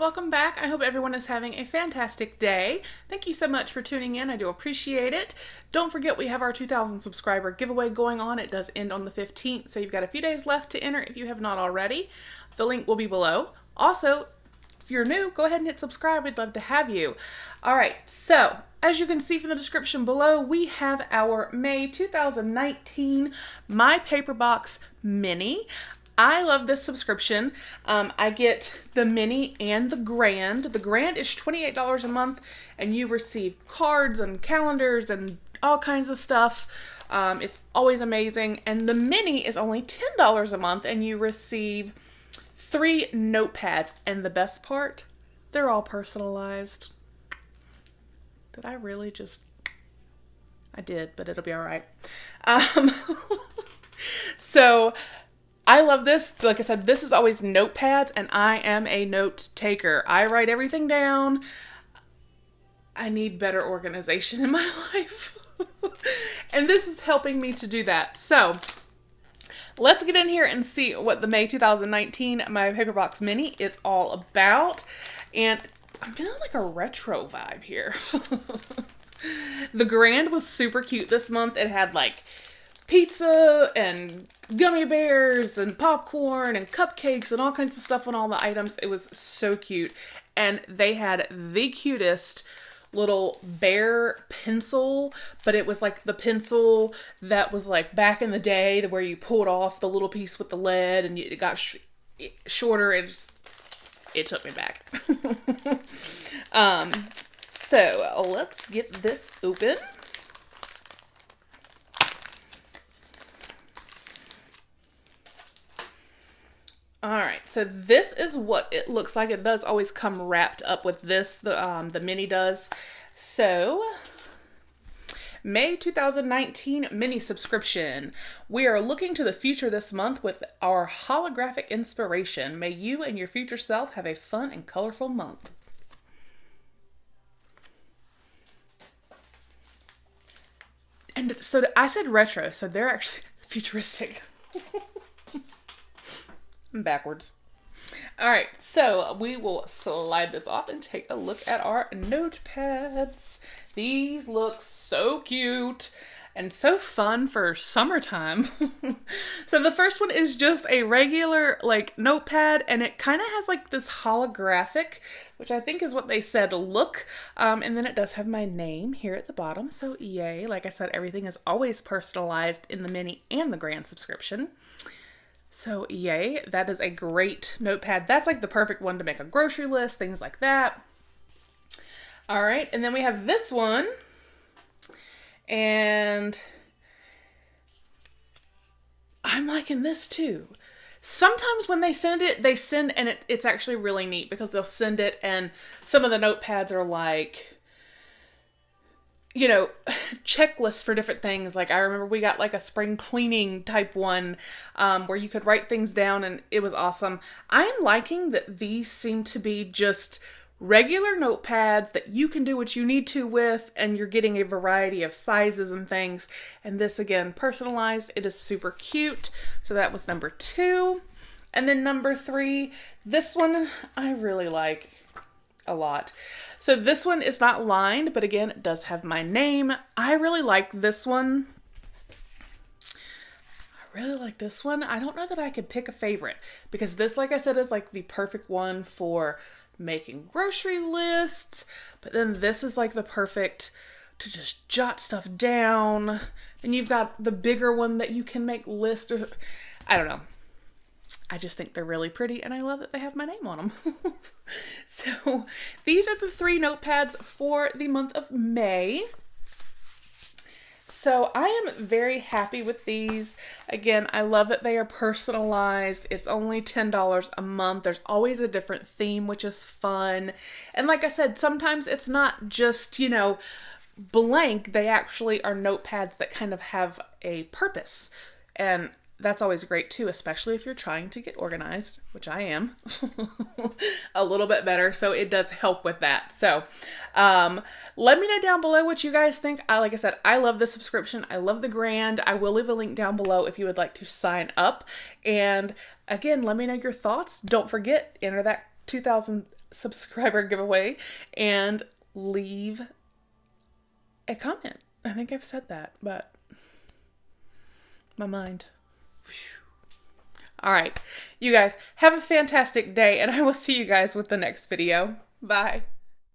welcome back. I hope everyone is having a fantastic day. Thank you so much for tuning in. I do appreciate it. Don't forget we have our 2,000 subscriber giveaway going on. It does end on the 15th, so you've got a few days left to enter if you have not already. The link will be below. Also, if you're new, go ahead and hit subscribe. We'd love to have you. All right, so as you can see from the description below, we have our May 2019 My Paper Box Mini. I love this subscription. I get the mini and the grand. The grand is $28 a month, and you receive cards and calendars and all kinds of stuff. It's always amazing. And the mini is only $10 a month, and you receive 3 notepads. And the best part, they're all personalized. Did I really just... I did, but it'll be all right. So... I love this. Like I said, this is always notepads, and I am a note taker. I write everything down. I need better organization in my life. And this is helping me to do that. So, let's get in here and see what the May 2019 My Paper Box Mini is all about. And I'm feeling like a retro vibe here. The grand was super cute this month. It had like pizza and gummy bears and popcorn and cupcakes and all kinds of stuff on all the items. It was so cute. And they had the cutest little bear pencil, but it was like the pencil that was like back in the day where you pulled off the little piece with the lead and it got shorter. It took me back. So let's get this open. Alright, so this is what it looks like. It does always come wrapped up with this, the mini does. So, May 2019 mini subscription. We are looking to the future this month with our holographic inspiration. May you and your future self have a fun and colorful month. And so I said retro, so they're actually futuristic. Backwards. All right, so we will slide this off and take a look at our notepads. These look so cute and so fun for summertime. So the first one is just a regular like notepad, and it kind of has like this holographic, which I think is what they said, look. And then it does have my name here at the bottom, so yay. Like I said, everything is always personalized in the mini and the grand subscription. So yay, that is a great notepad. That's like the perfect one to make a grocery list, things like that. All right, and then we have this one. And I'm liking this too. Sometimes when they send it, and it's actually really neat because they'll send it and some of the notepads are like, you know, checklists for different things. Like I remember we got like a spring cleaning type one where you could write things down, and it was awesome. I'm liking that these seem to be just regular notepads that you can do what you need to with, and you're getting a variety of sizes and things. And this again, personalized. It is super cute. So that was number 2. And then number 3, this one I really like a lot. So this one is not lined, but again, it does have my name. I really like this one. I don't know that I could pick a favorite because this, like I said, is like the perfect one for making grocery lists. But then this is like the perfect to just jot stuff down. And you've got the bigger one that you can make lists or, I don't know. I just think they're really pretty, and I love that they have my name on them. So these are the 3 notepads for the month of May. So I am very happy with these. Again, I love that they are personalized. It's only $10 a month. There's always a different theme, which is fun. And like I said, sometimes it's not just, you know, blank. They actually are notepads that kind of have a purpose. And that's always great too, especially if you're trying to get organized, which I am a little bit better. So it does help with that. So let me know down below what you guys think. Like I said, I love the subscription. I love the grand. I will leave a link down below if you would like to sign up. And again, let me know your thoughts. Don't forget, enter that 2,000 subscriber giveaway and leave a comment. I think I've said that, but my mind. All right, you guys have a fantastic day, and I will see you guys with the next video. Bye.